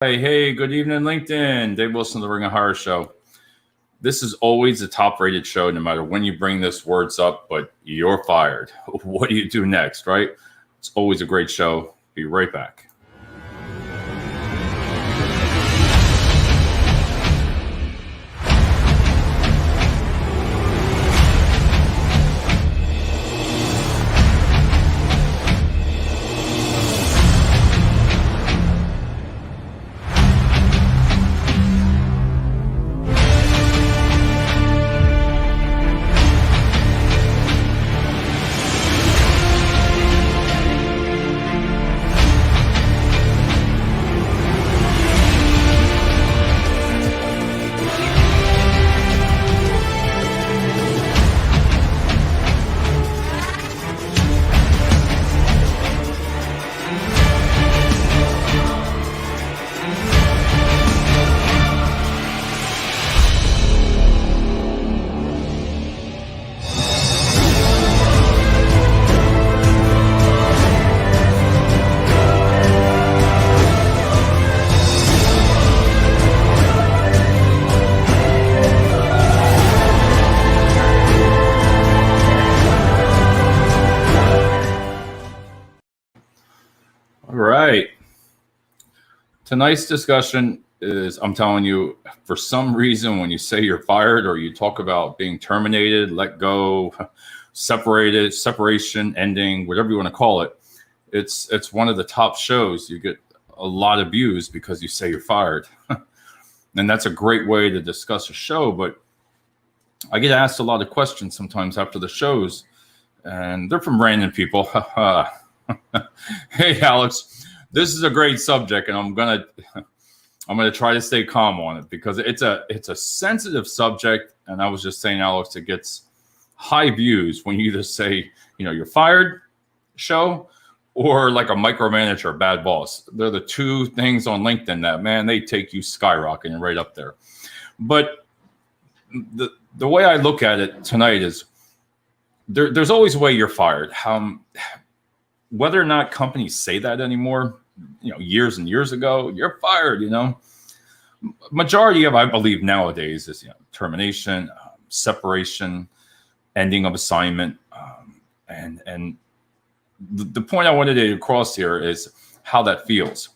Hey, good evening, LinkedIn. Dave Wilson, the Ring of Horror Show. This is always a top-rated show, no matter when you bring this words up, but you're fired. What do you do next, right? It's always a great show. Be right back. All right. Tonight's discussion is, I'm telling you, for some reason, when you say you're fired or you talk about being terminated, let go, separated, separation, ending, whatever you want to call it, it's one of the top shows. You get a lot of views because you say you're fired. And that's a great way to discuss a show. But I get asked a lot of questions sometimes after the shows, and they're from random people. Hey, Alex, this is a great subject, and I'm gonna try to stay calm on it because it's a sensitive subject. And I was just saying, Alex, it gets high views when you either say, you're fired show, or like a micromanager, bad boss. They're the two things on LinkedIn that, man, they take you skyrocketing right up there. But the way I look at it tonight is there's always a way you're fired. Whether or not companies say that anymore, years and years ago, you're fired, Majority of, I believe, nowadays is, termination, separation, ending of assignment. And the point I wanted to get across here is how that feels.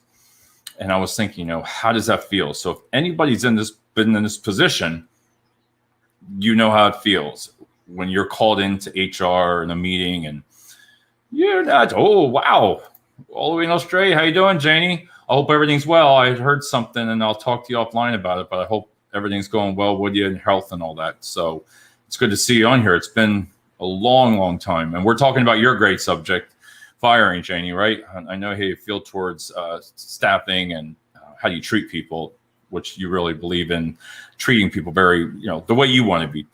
And I was thinking, how does that feel? So if anybody's been in this position, you know how it feels when you're called into HR in a meeting and you're not, oh, wow, all the way in Australia. How you doing, Janie? I hope everything's well. I heard something, and I'll talk to you offline about it, but I hope everything's going well with you and health and all that. So it's good to see you on here. It's been a long, long time. And we're talking about your great subject, firing, Janie, right? I know how you feel towards staffing and how do you treat people, which you really believe in treating people very, the way you want to be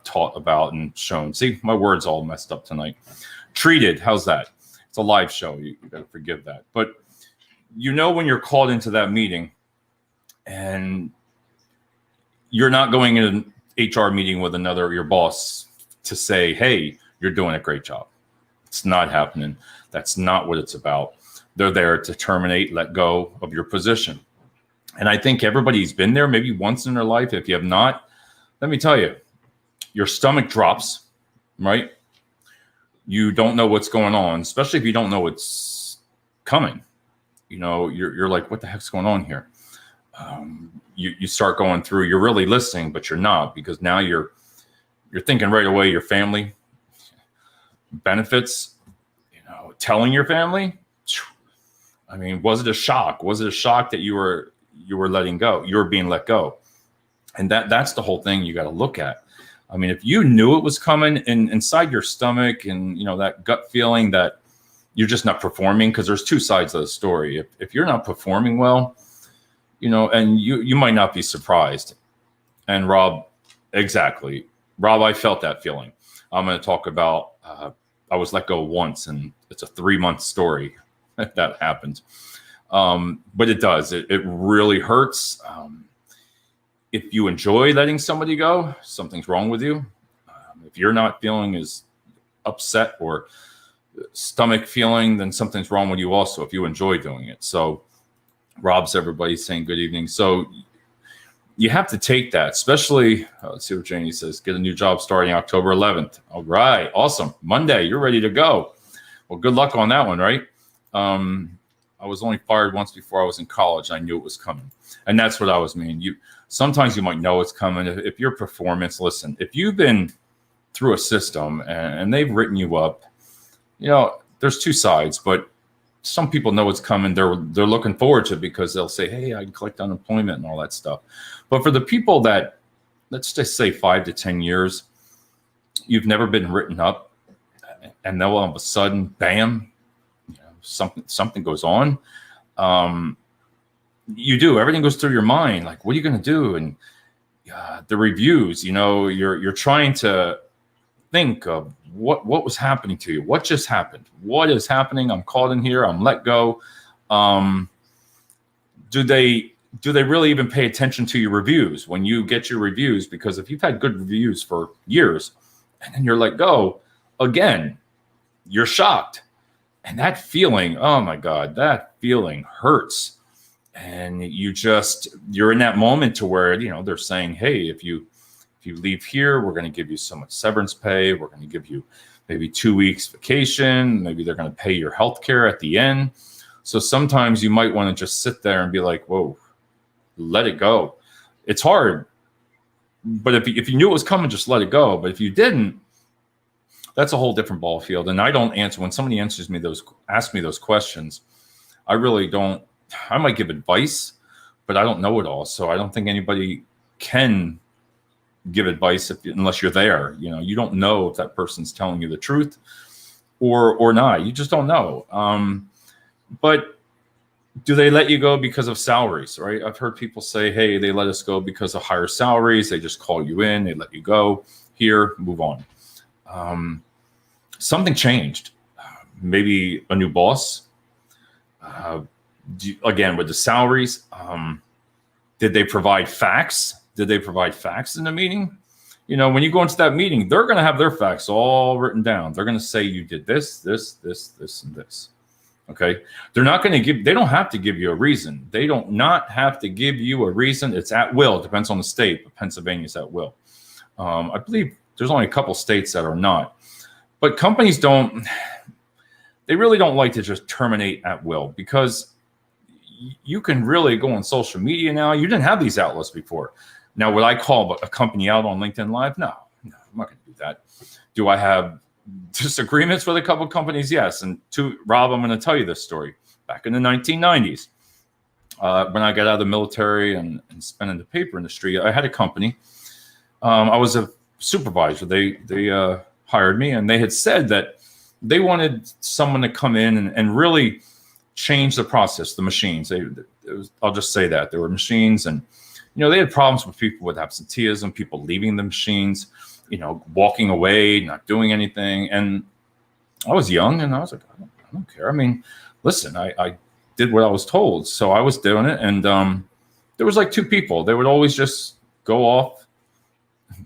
taught about and shown. See, my words all messed up tonight. Treated, how's that? It's a live show. You got to forgive that. But when you're called into that meeting and you're not going in an HR meeting with your boss to say, hey, you're doing a great job. It's not happening. That's not what it's about. They're there to terminate, let go of your position. And I think everybody's been there maybe once in their life. If you have not, let me tell you, your stomach drops, right? You don't know what's going on, especially if you don't know what's coming. You're like, what the heck's going on here? You start going through, you're really listening, but you're not, because now you're thinking right away, your family, benefits, telling your family. I mean, was it a shock? Was it a shock that you were letting go? You were being let go. And that's the whole thing you got to look at. I mean, if you knew it was coming inside your stomach and, that gut feeling that you're just not performing, because there's two sides of the story. If you're not performing well, and you might not be surprised. And Rob, exactly. Rob, I felt that feeling. I'm going to talk about, I was let go once, and it's a 3-month story that happened. But it does. It really hurts. If you enjoy letting somebody go, something's wrong with you. If you're not feeling as upset or stomach feeling, then something's wrong with you also if you enjoy doing it. So Rob's everybody saying good evening. So you have to take that, especially, let's see what Janie says, get a new job starting October 11th. All right, awesome. Monday, you're ready to go. Well, good luck on that one, right? I was only fired once before I was in college. I knew it was coming. And that's what I was meaning. Sometimes you might know it's coming. If your performance, listen, if you've been through a system and they've written you up, there's two sides, but some people know it's coming. They're looking forward to it because they'll say, hey, I can collect unemployment and all that stuff. But for the people that, let's just say 5 to 10 years, you've never been written up, and then all of a sudden, bam, something goes on. Everything goes through your mind. Like, what are you going to do? And the reviews, you're trying to think of what was happening to you. What just happened? What is happening? I'm called in here. I'm let go. Do they really even pay attention to your reviews when you get your reviews? Because if you've had good reviews for years and then you're let go again, you're shocked. And that feeling, oh my God, that feeling hurts. And you're in that moment to where, they're saying, hey, if you leave here, we're going to give you so much severance pay. We're going to give you maybe 2 weeks vacation. Maybe they're going to pay your health care at the end. So sometimes you might want to just sit there and be like, whoa, let it go. It's hard. But if you knew it was coming, just let it go. But if you didn't, that's a whole different ball field. And I don't answer. When somebody asks me those questions, I really don't. I might give advice, but I don't know it all. So I don't think anybody can give advice unless you're there. You don't know if that person's telling you the truth or not. You just don't know. But do they let you go because of salaries, right? I've heard people say, hey, they let us go because of higher salaries. They just call you in, they let you go. Here, move on. Something changed. Maybe a new boss. Again, with the salaries, did they provide facts? Did they provide facts in the meeting? When you go into that meeting, they're going to have their facts all written down. They're going to say you did this, this, this, this, and this. Okay. They're not going to they don't have to give you a reason. They don't not have to give you a reason. It's at will. It depends on the state, but Pennsylvania's at will. I believe there's only a couple states that are not. But companies they really don't like to just terminate at will, because you can really go on social media now. You didn't have these outlets before. Now, would I call a company out on LinkedIn Live? No, I'm not going to do that. Do I have disagreements with a couple of companies? Yes. And Rob, I'm going to tell you this story. Back in the 1990s, when I got out of the military and spent in the paper industry, I had a company. I was a supervisor. They hired me, and they had said that they wanted someone to come in and really change the process, the machines. I'll just say that there were machines, and they had problems with people with absenteeism, people leaving the machines, walking away, not doing anything. And I was young, and I was like, I don't care. I mean, listen, I did what I was told, so I was doing it. And there was like 2 people. They would always just go off,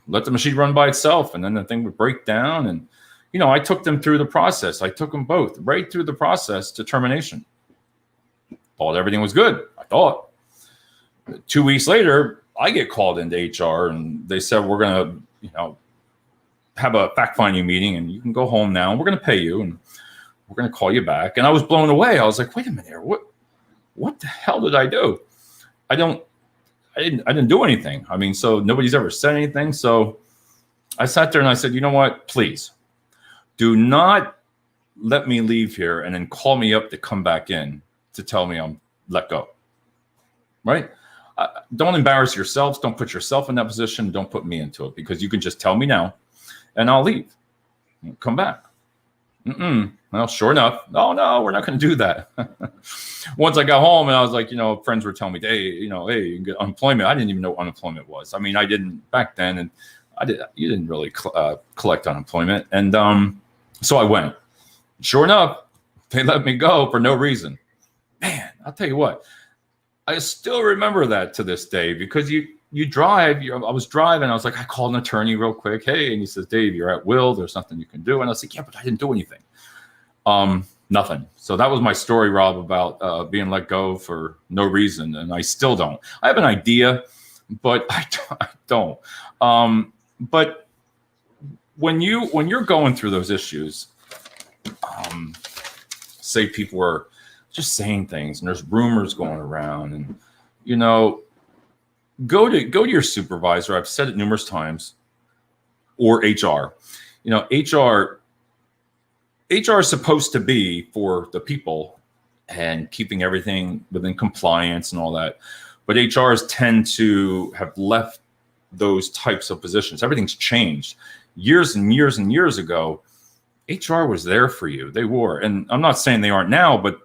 let the machine run by itself, and then the thing would break down. And I took them through the process. I took them both right through the process to termination. Thought everything was good. I thought. 2 weeks later, I get called into HR, and they said, we're going to, have a fact-finding meeting, and you can go home now, and we're going to pay you, and we're going to call you back. And I was blown away. I was like, wait a minute, what the hell did I do? I didn't do anything. I mean, so nobody's ever said anything. So I sat there and I said, you know what, please do not let me leave here and then call me up to come back in to tell me I'm let go. Right? Don't embarrass yourselves. Don't put yourself in that position. Don't put me into it, because you can just tell me now and I'll leave. Come back. Well, sure enough. Oh, no, we're not going to do that. Once I got home and I was like, friends were telling me, hey, you can get unemployment. I didn't even know what unemployment was. I mean, I didn't back then. And you didn't really collect unemployment. And so I went. Sure enough, they let me go for no reason. Man, I'll tell you what. I still remember that to this day, because you drive. I was driving. I was like, I called an attorney real quick. Hey, and he says, Dave, you're at will. There's nothing you can do. And I was like, yeah, but I didn't do anything. Nothing. So that was my story, Rob, about being let go for no reason, and I still don't. I have an idea, but I don't. But when you're going through those issues, say people are just saying things, and there's rumors going around, and go to your supervisor. I've said it numerous times, or HR. HR is supposed to be for the people and keeping everything within compliance and all that. But HRs tend to have left those types of positions. Everything's changed. Years and years and years ago, HR was there for you. They were. And I'm not saying they aren't now, but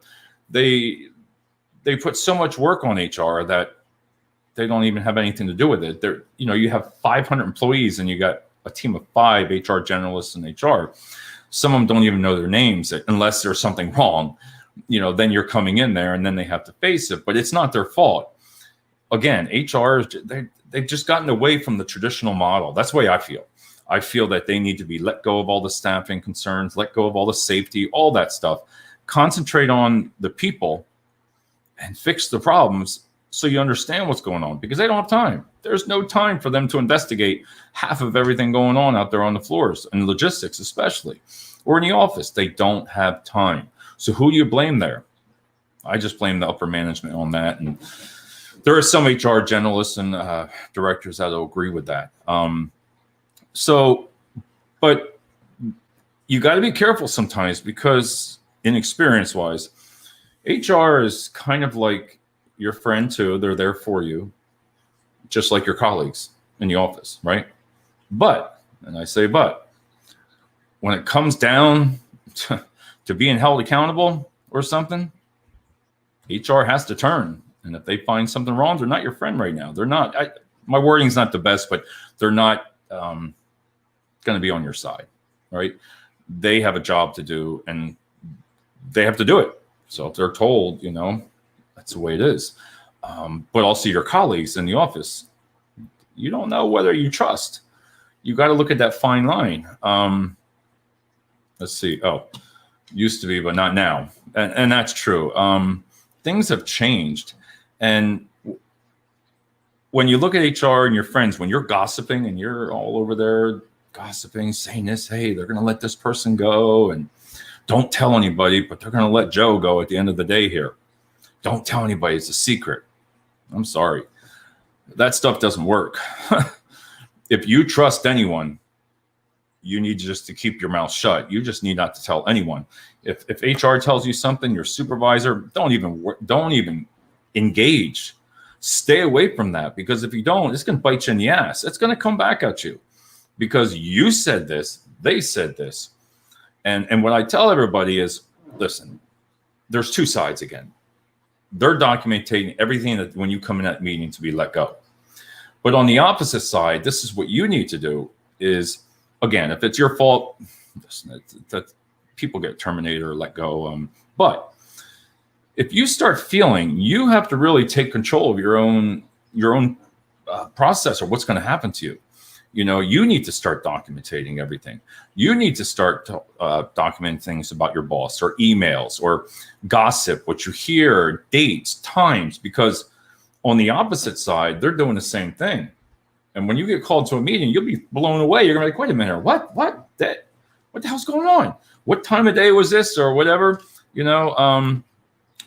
they put so much work on HR that they don't even have anything to do with it. You have 500 employees and you got a team of 5 HR generalists in HR. Some of them don't even know their names unless there's something wrong. Then you're coming in there and then they have to face it, but it's not their fault. Again, HR, they've just gotten away from the traditional model. That's the way I feel. I feel that they need to be let go of all the staffing concerns, let go of all the safety, all that stuff. Concentrate on the people and fix the problems so you understand what's going on, because they don't have time. There's no time for them to investigate half of everything going on out there on the floors, and logistics especially, or in the office. They don't have time. So who do you blame there? I just blame the upper management on that. And there are some HR generalists and directors that will agree with that. But you got to be careful sometimes, because inexperience wise, HR is kind of like your friend too. They're there for you, just like your colleagues in the office, right? But, and I say but, when it comes down to being held accountable or something, HR has to turn. And if they find something wrong, they're not your friend right now. They're not, my wording's not the best, but they're not going to be on your side, right? They have a job to do and they have to do it. So if they're told, that's the way it is. But also your colleagues in the office, you don't know whether you trust. You got to look at that fine line. Let's see. Oh, used to be, but not now. And that's true. Things have changed. And when you look at HR and your friends, when you're gossiping and you're all over there gossiping, saying this, hey, they're going to let this person go, and don't tell anybody, but they're going to let Joe go at the end of the day here. Don't tell anybody. It's a secret. I'm sorry. That stuff doesn't work. If you trust anyone, you need just to keep your mouth shut. You just need not to tell anyone. If HR tells you something, your supervisor, don't even engage. Stay away from that, because if you don't, it's going to bite you in the ass. It's going to come back at you because you said this, they said this. And what I tell everybody is, listen, there's two sides again. They're documenting everything that when you come in that meeting to be let go. But on the opposite side, this is what you need to do is, again, if it's your fault, listen, that people get terminated or let go. But if you start feeling you have to really take control of your own process or what's going to happen to you, you need to start documenting everything. You need to start to document things about your boss or emails or gossip, what you hear, dates, times, because on the opposite side, they're doing the same thing. And when you get called to a meeting, you'll be blown away. You're going to be like, wait a minute, what the hell's going on? What time of day was this or whatever?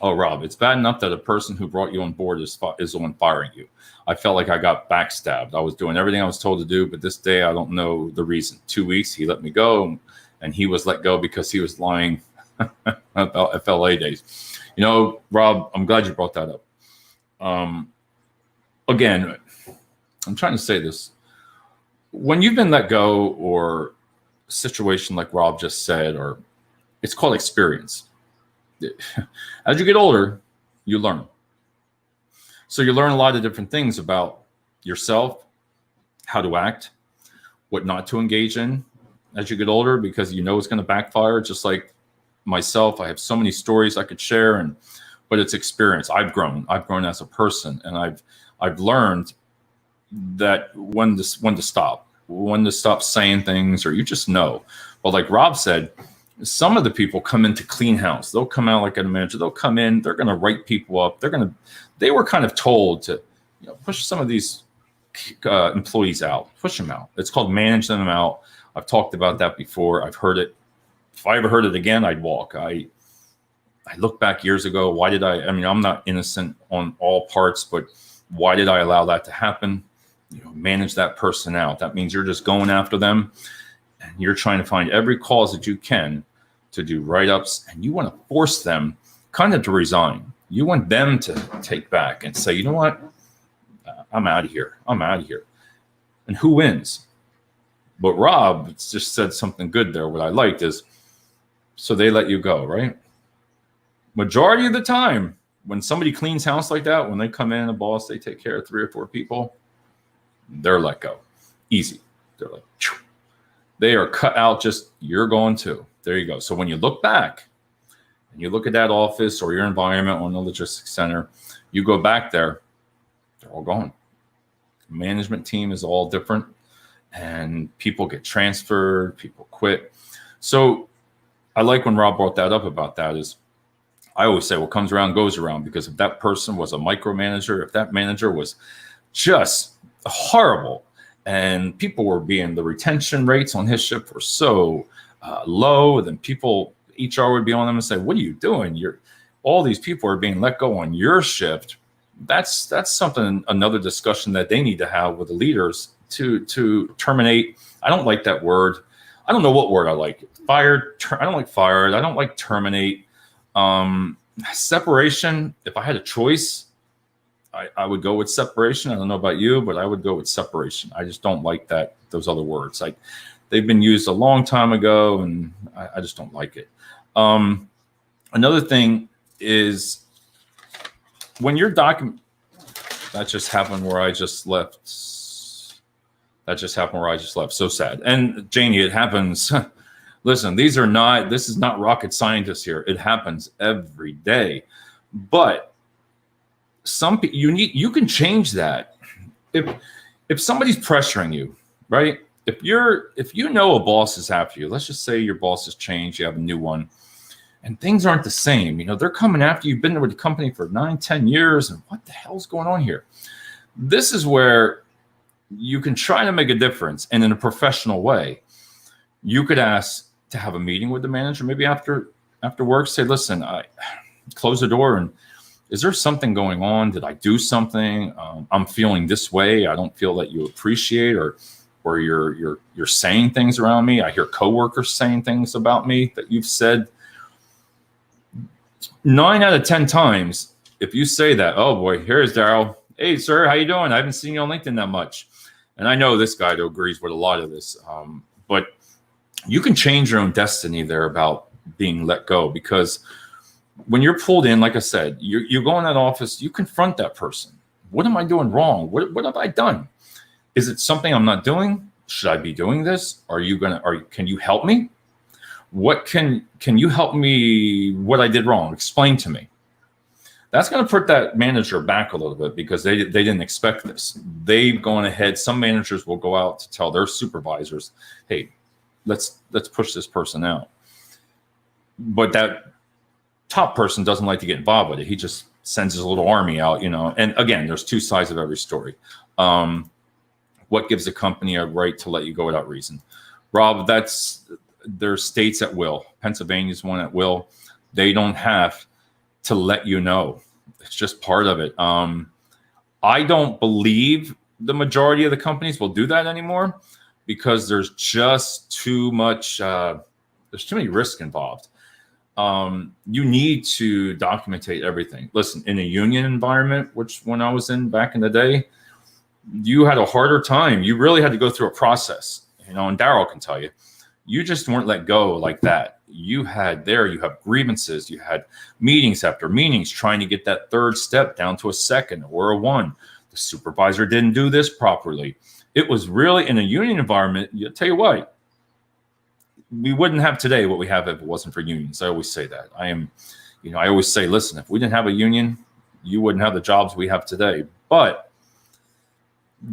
Oh, Rob, it's bad enough that a person who brought you on board is the one firing you. I felt like I got backstabbed. I was doing everything I was told to do, but this day I don't know the reason. 2 weeks, he let me go, and he was let go because he was lying about FLA days. Rob, I'm glad you brought that up. Again, I'm trying to say this. When you've been let go or a situation like Rob just said, or it's called experience. As you get older, you learn. So you learn a lot of different things about yourself, how to act, what not to engage in as you get older, because it's going to backfire. Just like myself, I have so many stories I could share, but it's experience. I've grown as a person, and I've learned that when to stop saying things, or you just know. But like Rob said, Some of the people come in to clean house. They'll come out like a manager. They'll come in. They're going to write people up. They were kind of told to, push some of these employees out, push them out. It's called managing them out. I've talked about that before. I've heard it. If I ever heard it again, I'd walk. I look back years ago. Why did I mean, I'm not innocent on all parts, but why did I allow that to happen? Manage that person out. That means you're just going after them and you're trying to find every cause that you can to do write-ups, and you want to force them kind of to resign. You want them to take back and say, you know what? I'm out of here. I'm out of here. And who wins? But Rob just said something good there. What I liked is, so they let you go, right? Majority of the time, when somebody cleans house like that, when they come in, a boss, they take care of 3 or 4 people, they're let go. Easy. They're like, phew. They are cut out. Just, you're going too. There you go. So when you look back and you look at that office or your environment on the logistics center, you go back there, they're all gone. The management team is all different, and people get transferred, people quit. So I like when Rob brought that up about that. Is I always say what comes around goes around, because if that person was a micromanager, if that manager was just horrible, and people were the retention rates on his shift were so low, then HR would be on them and say, what are you doing? All these people are being let go on your shift. That's something, another discussion that they need to have with the leaders to terminate. I don't like that word. I don't know what word I like. Fired. I don't like fired. I don't like terminate. Separation. If I had a choice, I would go with separation. I don't know about you, but I would go with separation. I just don't like those other words. They've been used a long time ago, and I just don't like it. Another thing is, when you're that just happened where I just left. So sad. And Janie, it happens. Listen, this is not rocket scientists here. It happens every day. But some people, you can change that. If somebody's pressuring you, right? If you know a boss is after you, let's just say your boss has changed, you have a new one, and things aren't the same. They're coming after you. You've been with the company for 9-10 years, and what the hell's going on here? This is where you can try to make a difference, and in a professional way, you could ask to have a meeting with the manager, maybe after work. Say, listen, I close the door, and is there something going on? Did I do something? I'm feeling this way. I don't feel that you appreciate, or you're saying things around me. I hear coworkers saying things about me that you've said. 9 out of 10 times, if you say that, oh boy, here's Daryl. Hey, sir, how you doing? I haven't seen you on LinkedIn that much. And I know this guy agrees with a lot of this. But you can change your own destiny there about being let go, because when you're pulled in, like I said, you go in that office, you confront that person. What am I doing wrong? What have I done? Is it something I'm not doing? Should I be doing this? Can you help me? What can you help me? What I did wrong? Explain to me. That's going to put that manager back a little bit, because they didn't expect this. They've gone ahead. Some managers will go out to tell their supervisors, hey, let's push this person out. But that top person doesn't like to get involved with it. He just sends his little army out, And again, there's 2 sides of every story. What gives a company a right to let you go without reason? Rob, there's states at will. Pennsylvania's one at will. They don't have to let you know. It's just part of it. I don't believe the majority of the companies will do that anymore, because there's just too much. There's too many risks involved. You need to documentate everything. Listen, in a union environment, which when I was in back in the day, you had a harder time. You really had to go through a process, and Daryl can tell you, you just weren't let go like that. You have grievances, you had meetings after meetings trying to get that 3rd step down to a 2nd or a 1. The supervisor didn't do this properly. It was really, in a union environment, I'll tell you what, we wouldn't have today what we have if it wasn't for unions. I always say that. I always say, listen, if we didn't have a union, you wouldn't have the jobs we have today. But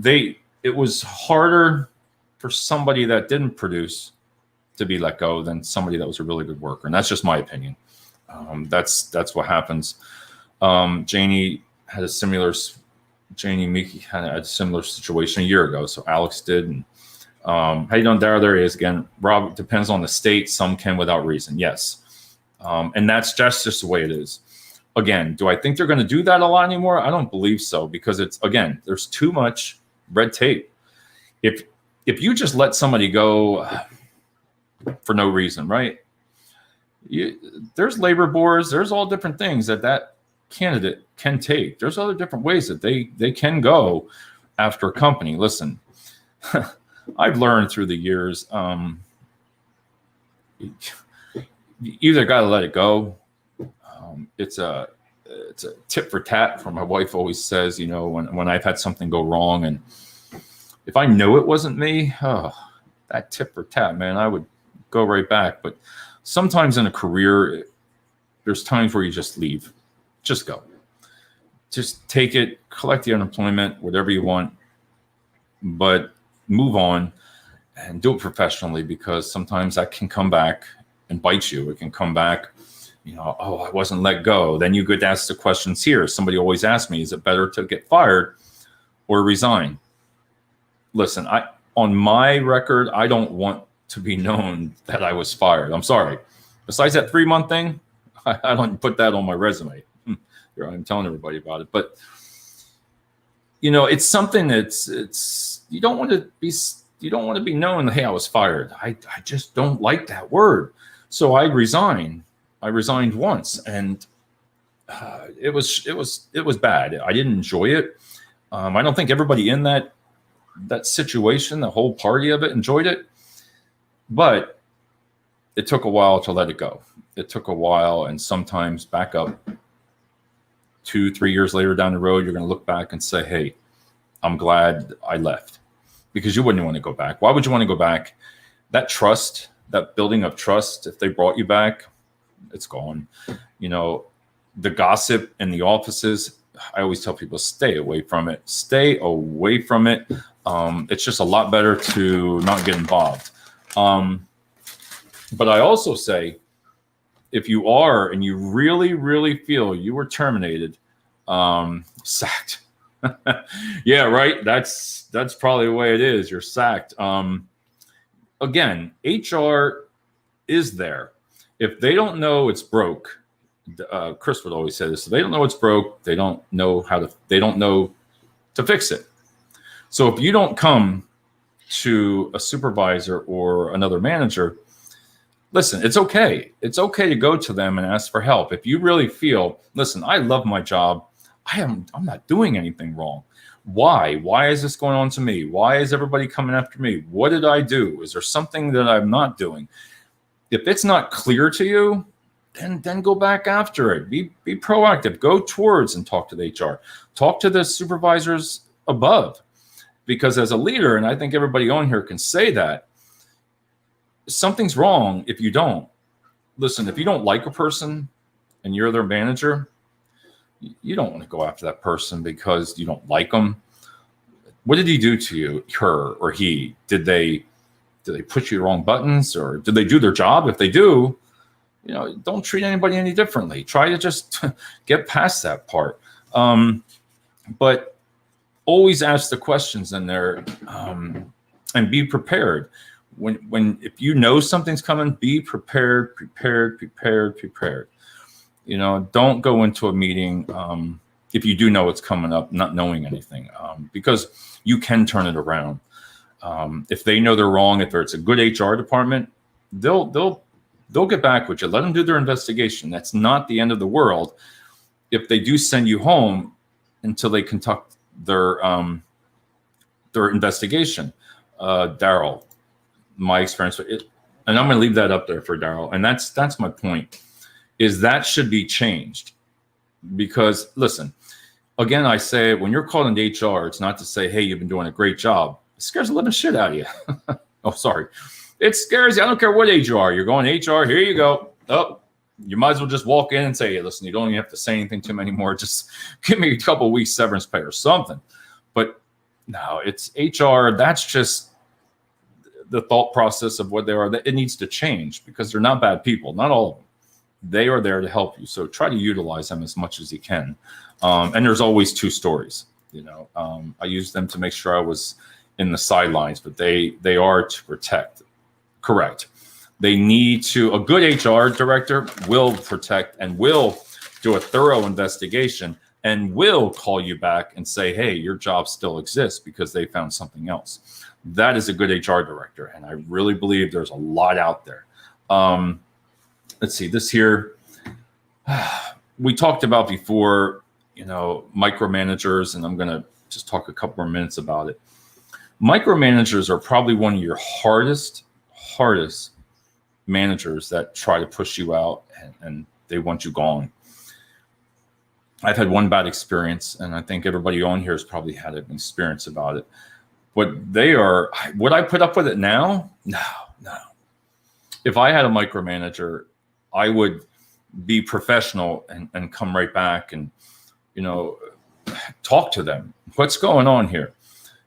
it was harder for somebody that didn't produce to be let go than somebody that was a really good worker. And that's just my opinion. That's what happens. Janie Meeky had a similar situation a year ago. So Alex did. And, how you doing, Darryl? There he is again. Rob, it depends on the state. Some can without reason. Yes. And that's just the way it is. Again, do I think they're going to do that a lot anymore? I don't believe so, because there's too much red tape. If you just let somebody go for no reason, right? There's labor boards. There's all different things that candidate can take. There's other different ways that they can go after a company. Listen, I've learned through the years, you either got to let it go. It's a tit for tat, for my wife always says, when I've had something go wrong, and if I know it wasn't me, that tit for tat, man, I would go right back. But sometimes in a career, there's times where you just leave. Just go. Just take it, collect the unemployment, whatever you want, but move on and do it professionally, because sometimes that can come back and bite you. It can come back, I wasn't let go. Then you get asked the questions here. Somebody always asks me, is it better to get fired or resign? Listen, on my record, I don't want to be known that I was fired. I'm sorry. Besides that 3-month thing, I don't put that on my resume. Here I'm telling everybody about it. But it's something that's you don't want to be known, hey, I was fired. I just don't like that word. So I resigned. I resigned once, and it was bad. I didn't enjoy it. I don't think everybody in that situation, the whole party of it, enjoyed it. But it took a while to let it go. It took a while, and sometimes back up 2-3 years later down the road, you're going to look back and say, hey, I'm glad I left, because you wouldn't want to go back. Why would you want to go back? That trust, that building of trust, if they brought you back, it's gone. The gossip in the offices, I always tell people, stay away from it. Stay away from it. It's just a lot better to not get involved. But I also say, if you are and you really, really feel you were terminated, sacked. Yeah, right. That's probably the way it is. You're sacked. Again, HR is there. If they don't know it's broke, Chris would always say this. If they don't know it's broke, they don't know to fix it. So if you don't come to a supervisor or another manager, listen, it's okay. It's okay to go to them and ask for help. If you really feel, listen, I love my job. I'm not doing anything wrong. Why? Why is this going on to me? Why is everybody coming after me? What did I do? Is there something that I'm not doing? If it's not clear to you, then go back after it. Be proactive. Go towards and talk to the HR. Talk to the supervisors above. Because as a leader, and I think everybody on here can say that, something's wrong if you don't. Listen, if you don't like a person and you're their manager, you don't want to go after that person because you don't like them. What did he do to you, her or he? Did they push you the wrong buttons, or did they do their job? If they do, don't treat anybody any differently. Try to just get past that part. But always ask the questions in there, and be prepared. If you know something's coming, be prepared. Don't go into a meeting if you do know it's coming up, not knowing anything, because you can turn it around. If they know they're wrong, if it's a good HR department, they'll get back with you. Let them do their investigation. That's not the end of the world. If they do send you home until they conduct their investigation, Darryl, my experience with it, and I'm going to leave that up there for Darryl. And that's my point, is that should be changed. Because listen, again, I say, when you're called into HR, it's not to say, hey, you've been doing a great job. It scares the living shit out of you. Oh, sorry. It scares you. I don't care what age you are. You're going to HR, here you go. Oh, you might as well just walk in and say, hey, listen, you don't even have to say anything to them anymore. Just give me a couple of weeks severance pay or something. But no, it's HR. That's just the thought process of what they are, that it needs to change because they're not bad people, not all of them. They are there to help you. So try to utilize them as much as you can. And there's always two stories. I use them to make sure I was in the sidelines, but they are to protect. Correct. They need to. A good HR director will protect and will do a thorough investigation and will call you back and say, hey, your job still exists because they found something else. That is a good HR director. And I really believe there's a lot out there. Let's see, this here, we talked about before, micromanagers, and I'm going to just talk a couple more minutes about it. Micromanagers are probably one of your hardest managers that try to push you out and they want you gone. I've had one bad experience, and I think everybody on here has probably had an experience about it. But would I put up with it now? No. If I had a micromanager, I would be professional and come right back and, talk to them. What's going on here?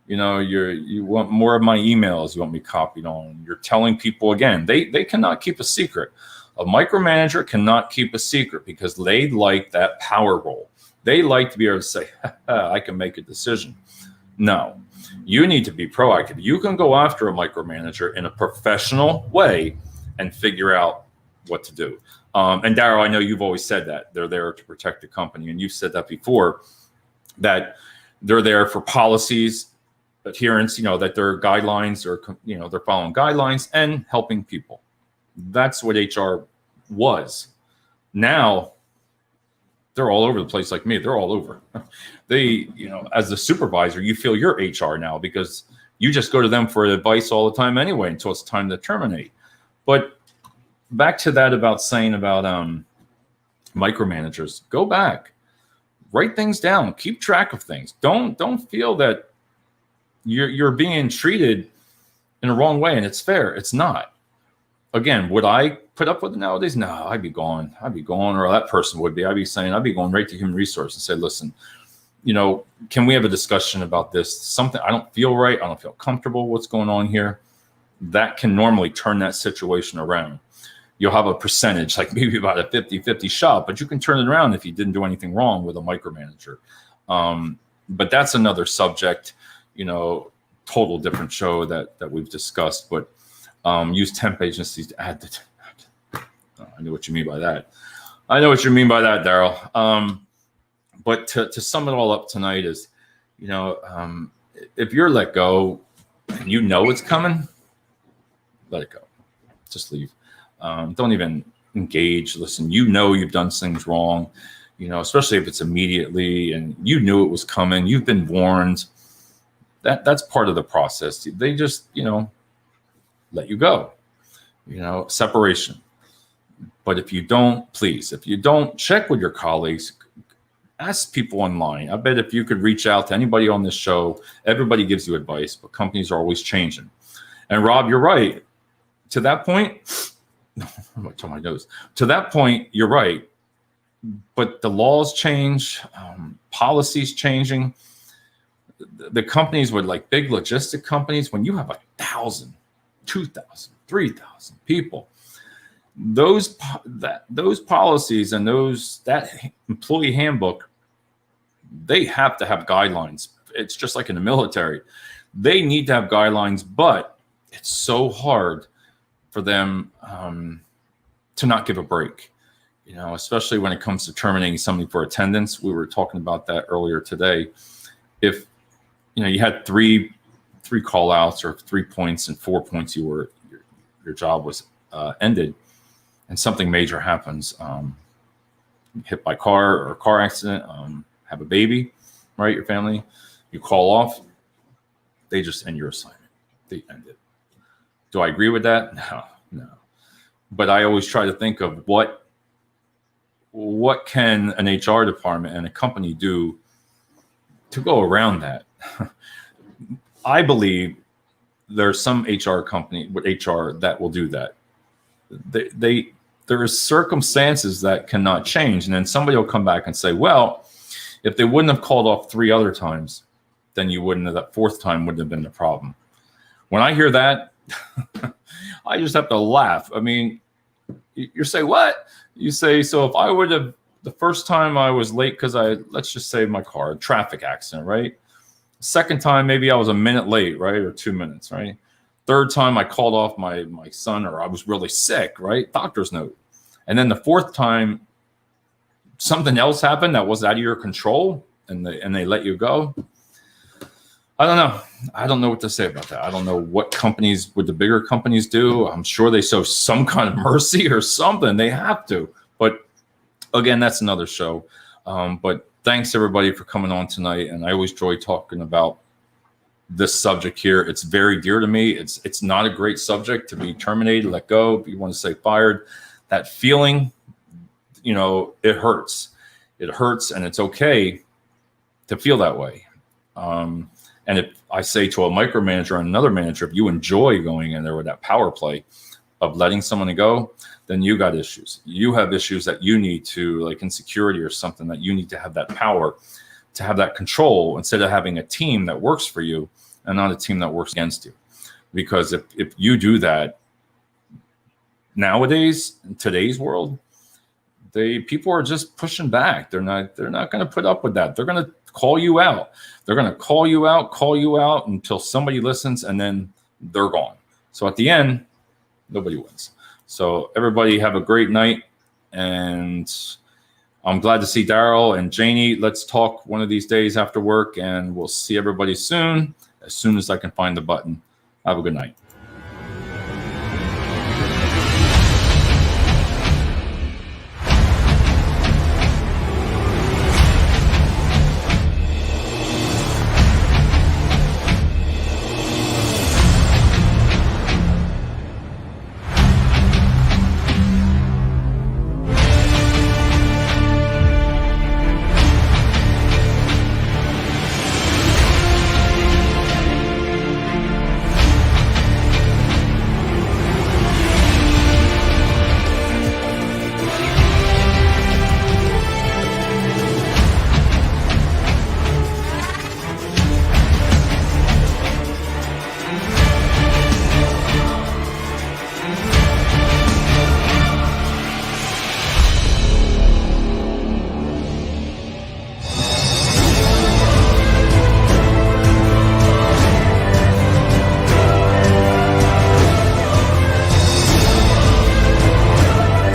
You want more of my emails. You want me copied on. You're telling people again, they cannot keep a secret. A micromanager cannot keep a secret because they like that power role. They like to be able to say, I can make a decision. No, you need to be proactive. You can go after a micromanager in a professional way and figure out what to do. And Daryl, I know you've always said that they're there to protect the company. And you've said that before, that they're there for policies, adherence, that their guidelines are, they're following guidelines and helping people. That's what HR was. Now they're all over the place like me. They're all over. They, as the supervisor, you feel you're HR now because you just go to them for advice all the time anyway until it's time to terminate. But back to that about saying about micromanagers, go back, write things down, keep track of things. Don't feel that you're being treated in a wrong way and it's fair. It's not. Again, would I put up with it nowadays? No, I'd be gone, or that person would be. I'd be saying, I'd be going right to human resource and say, listen, can we have a discussion about this? Something I don't feel right. I don't feel comfortable. What's going on here? That can normally turn that situation around. You'll have a percentage, like maybe about a 50-50 shot, but you can turn it around if you didn't do anything wrong with a micromanager. But that's another subject, total different show that we've discussed. But use temp agencies to add the. I know what you mean by that. Daryl. But to sum it all up tonight is, if you're let go and it's coming, let it go. Just leave. Don't even engage. Listen, you've done things wrong, especially if it's immediately and you knew it was coming. You've been warned. That's part of the process. They just, let you go, separation. But if you don't, check with your colleagues, ask people online. I bet if you could reach out to anybody on this show, everybody gives you advice, but companies are always changing. And Rob, you're right. To that point, to my nose. To that point, you're right. But the laws change, policies changing. The companies with like big logistic companies, when you have 1,000, 2,000, 3,000 people, those policies and that employee handbook, they have to have guidelines. It's just like in the military. They need to have guidelines, but it's so hard for them to not give a break, especially when it comes to terminating somebody for attendance. We were talking about that earlier today. If you had three call outs or 3 points and 4 points, your job was ended, and something major happens, hit by car or a car accident, have a baby, right? Your family, you call off, they just end your assignment. They end it. Do I agree with that? No. But I always try to think of what can an HR department and a company do to go around that. I believe there's some HR company with HR that will do that. There are circumstances that cannot change, and then somebody will come back and say, well, if they wouldn't have called off 3 other times, then you wouldn't have, that 4th time wouldn't have been the problem. When I hear that, I just have to laugh. I mean, you say what? You say, so if I would have, the first time I was late because let's just say my car, a traffic accident, right? Second time, maybe I was a minute late, right? Or 2 minutes, right? Third time I called off my son, or I was really sick, right? Doctor's note. And then the fourth time, something else happened that was out of your control, and they let you go. I don't know. I don't know what to say about that. I don't know what the bigger companies do. I'm sure they show some kind of mercy or something. They have to. But again, that's another show. But thanks everybody for coming on tonight. And I always enjoy talking about this subject here. It's very dear to me. It's not a great subject to be terminated, let go. If you want to say fired, that feeling, it hurts. It hurts, and it's okay to feel that way. And if I say to a micromanager and another manager, if you enjoy going in there with that power play of letting someone go, then you got issues. You have issues that you need to, like insecurity or something, that you need to have that power, to have that control, instead of having a team that works for you and not a team that works against you. Because if you do that nowadays, in today's world, people are just pushing back. They're not going to put up with that. They're going to call you out. They're going to call you out until somebody listens, and then they're gone. So at the end, nobody wins. So everybody have a great night, and I'm glad to see Daryl and Janie. Let's talk one of these days after work, and we'll see everybody soon as I can find the button. Have a good night.